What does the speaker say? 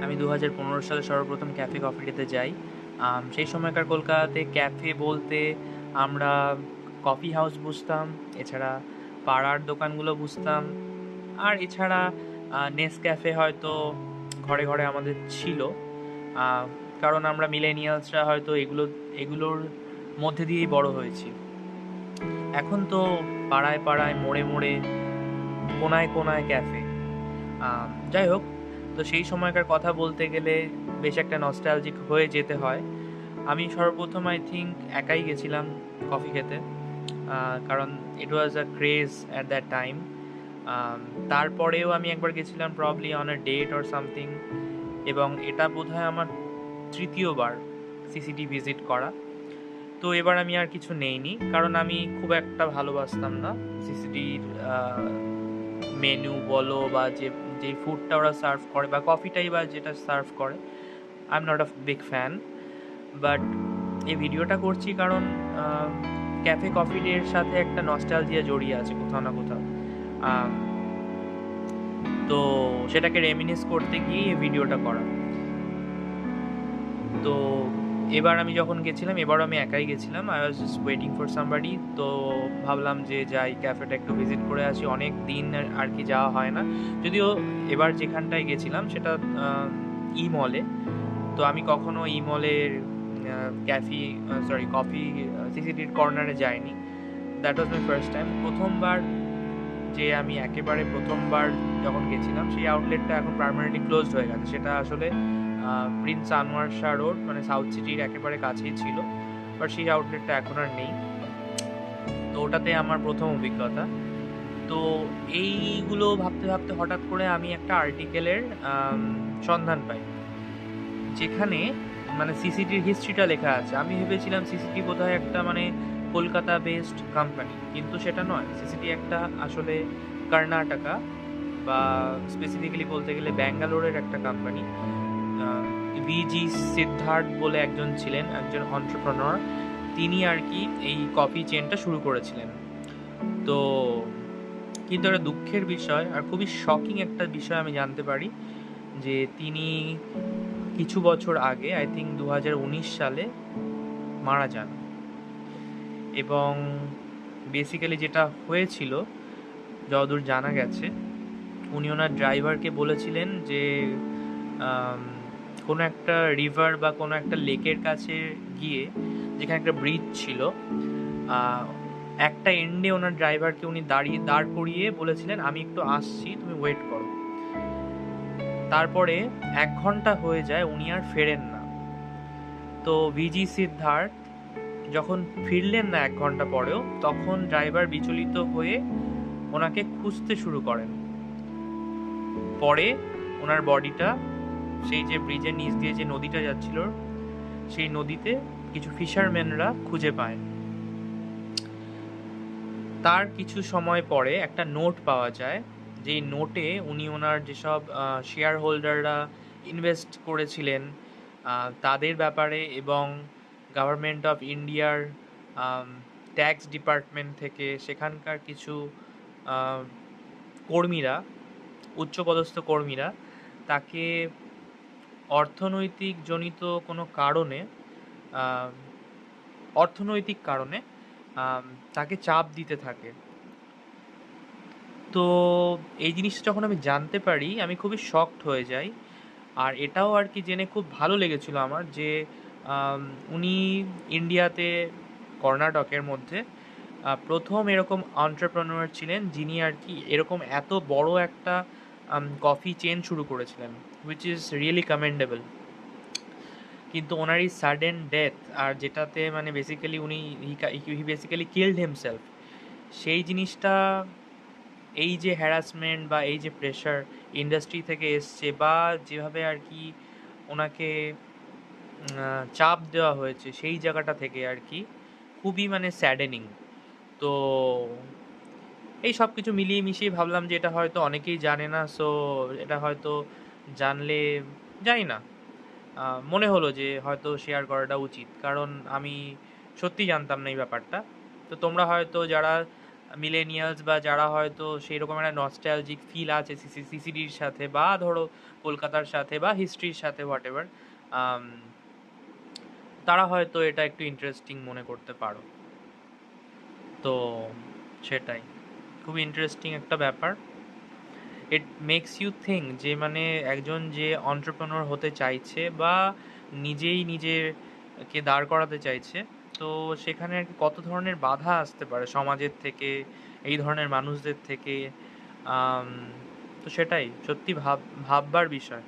আমি 2015 সালে সর্বপ্রথম ক্যাফে কফি ডেতে যাই। সেই সময়কার কলকাতাতে ক্যাফে বলতে আমরা কফি হাউস বুঝতাম, এছাড়া পাড়ার দোকানগুলো বুঝতাম। আর এছাড়া নেসক্যাফে হয়তো ঘরে ঘরে আমাদের ছিল। আ কারণ আমরা মিলেনিয়ালসরা হয়তো এগুলোর মধ্যে দিয়েই বড় হয়েছি। এখন তো পাড়ায় পাড়ায়, মোড়ে মোড়ে, কোণায় কোণায় ক্যাফে। যাই হোক, তো সেই সময়কার কথা বলতে গেলে বেশ একটা নস্টালজিক হয়ে যেতে হয়। আমি সর্বপ্রথম আই থিঙ্ক একাই গেছিলাম কফি খেতে, কারণ it was a craze at that time. তারপরেও আমি একবার গেছিলাম probably on a date or something, এবং এটা বোধহয় আমার তৃতীয়বার সিসিটি ভিজিট করা। তো এবার আমি আর কিছু নেইনি, কারণ আমি খুব একটা ভালোবাসতাম না সিসিটির মেনু বলো বা যেই ফুডটা ওরা সার্ভ করে বা কফিটাই বা যেটা সার্ভ করে, I am not a big fan. But এই ভিডিওটা করছি কারণ ক্যাফে কফি ডের সাথে একটা নস্টালজিয়া জড়িয়ে আছে কোথাও না কোথাও। আম, তো সেটাকে রেমিনিস করতে গিয়ে এই ভিডিওটা করা। তো এবার আমি যখন গেছিলাম, এবারও আমি একাই গেছিলাম। I was just waiting for somebody. তো ভাবলাম যে যাই, ক্যাফেটা একটু ভিজিট করে আসি, অনেক দিন আর কি যাওয়া হয় না। যদিও এবার যেখানটায় গেছিলাম সেটা ই মলে। তো আমি কখনো ই মলের কফি সিসিটির কর্নারে যাইনি। That was my first time. প্রথমবার যে আমি একেবারে প্রথমবার যখন গেছিলাম, সেই আউটলেটটা এখন পার্মানেন্টলি ক্লোজড হয়ে গেছে। সেটা আসলে প্রিন্স আনোয়ার শাহ রোড, মানে সাউথ সিটির একেবারে কাছেই ছিল, বাট সেই আউটলেটটা এখন আর নেই। তো ওটাতে আমার প্রথম অভিজ্ঞতা। তো এইগুলো ভাবতে ভাবতে হঠাৎ করে আমি একটা আর্টিকেলের সন্ধান পাই, যেখানে মানে সিসিটির হিস্ট্রিটা লেখা আছে। আমি ভেবেছিলাম সিসিটি বোধহয় একটা মানে কলকাতা বেসড কোম্পানি, কিন্তু সেটা নয়। সিসিটি একটা আসলে কর্ণাটকা বা স্পেসিফিক্যালি বলতে গেলে ব্যাঙ্গালোরের একটা কোম্পানি। ভিজি সিদ্ধার্থ বলে একজন ছিলেন, একজন অন্টারপ্রেনার। তিনি আর কি এই কফি চেনটা শুরু করেছিলেন। তো কিন্তু একটা দুঃখের বিষয় আর খুবই শকিং একটা বিষয় আমি জানতে পারি, যে তিনি কিছু বছর আগে, আই থিঙ্ক 2019 সালে মারা যান। এবং বেসিক্যালি যেটা হয়েছিল, যতদূর জানা গেছে, উনি ওনার ড্রাইভারকে বলেছিলেন যে আম, কোনো একটা রিভার বা কোনো একটা লেকের কাছে গিয়ে, যেখানে একটা ব্রিজ ছিল, আহ, একটা এন্ডে ওনার ড্রাইভারকে উনি দাঁড় করিয়ে বলেছিলেন, আমি একটু আসছি, তুমি ওয়েট করো। তারপরে 1 ঘন্টা হয়ে যায়, উনি আর ফেরেন না। তো ভিজি সিদ্ধার্থ যখন ফিরলেন না 1 ঘন্টা পরেও, তখন ড্রাইভার বিচলিত হয়ে ওনাকে খুঁজতে শুরু করেন। পরে ওনার বডিটা সেই যে ব্রিজের নিচ দিয়ে যে নদীটা যাচ্ছিল, সেই নদীতে কিছু ফিশারম্যানরা খুঁজে পায়। তার কিছু সময় পরে একটা নোট পাওয়া যায়, যেই নোটে উনি ওনার যেসব শেয়ার হোল্ডাররা ইনভেস্ট করেছিলেন তাদের ব্যাপারে, এবং গভর্নমেন্ট অফ ইন্ডিয়ার ট্যাক্স ডিপার্টমেন্ট থেকে সেখানকার কিছু আহ, কর্মীরা, উচ্চপদস্থ কর্মীরা, তাকে অর্থনৈতিক জনিত কোনো কারণে, আহ, অর্থনৈতিক কারণে তাকে চাপ দিতে থাকে। তো এই জিনিসটা যখন আমি জানতে পারি, আমি খুবই শকড হয়ে যাই। আর এটাও আর কি জেনে খুব ভালো লেগেছিল আমার, যে আম, উনি ইন্ডিয়াতে, কর্ণাটকের মধ্যে প্রথম এরকম এন্টারপ্রেনিউর ছিলেন, যিনি আর কি এরকম এত বড় একটা কফি চেন শুরু করেছিলেন, হুইচ ইজ রিয়েলি কমেন্ডেবল। কিন্তু ওনার এই সাডেন ডেথ, আর যেটাতে মানে বেসিক্যালি উনি হি বেসিক্যালি কিল্ড হিমসেলফ, সেই জিনিসটা, এই যে হ্যারাসমেন্ট বা এই যে প্রেশার ইন্ডাস্ট্রি থেকে এসছে, বা যেভাবে আর কি ওনাকে চাপ দেওয়া হয়েছে সেই জায়গাটা থেকে আর কি, খুবই মানে স্যাডেনিং। তো এই সব কিছু মিলিয়ে মিশিয়ে ভাবলাম যে এটা হয়তো অনেকেই জানে না, সো এটা হয়তো জানলে, জানি না, মনে হলো যে হয়তো শেয়ার করাটা উচিত, কারণ আমি সত্যি জানতাম না এই ব্যাপারটা। তো তোমরা হয়তো যারা মিলেনিয়ালস বা যারা হয়তো সেই রকম একটা নস্টালজিক ফিল আছে সিসিডির সাথে, বা ধরো কলকাতার সাথে বা হিস্ট্রির সাথে হোয়াট এভার, তারা হয়তো এটা একটু ইন্টারেস্টিং মনে করতে পারো। তো সেটাই খুব ইন্টারেস্টিং একটা ব্যাপার। ইট মেক্স ইউ থিঙ্ক যে মানে একজন যে অন্টারপ্রেনার হতে চাইছে বা নিজেই নিজেকে দাঁড় করাতে চাইছে, তো সেখানে আর কি কত ধরনের বাধা আসতে পারে সমাজের থেকে, এই ধরনের মানুষদের থেকে। আম, তো সেটাই সত্যি ভাববার বিষয়।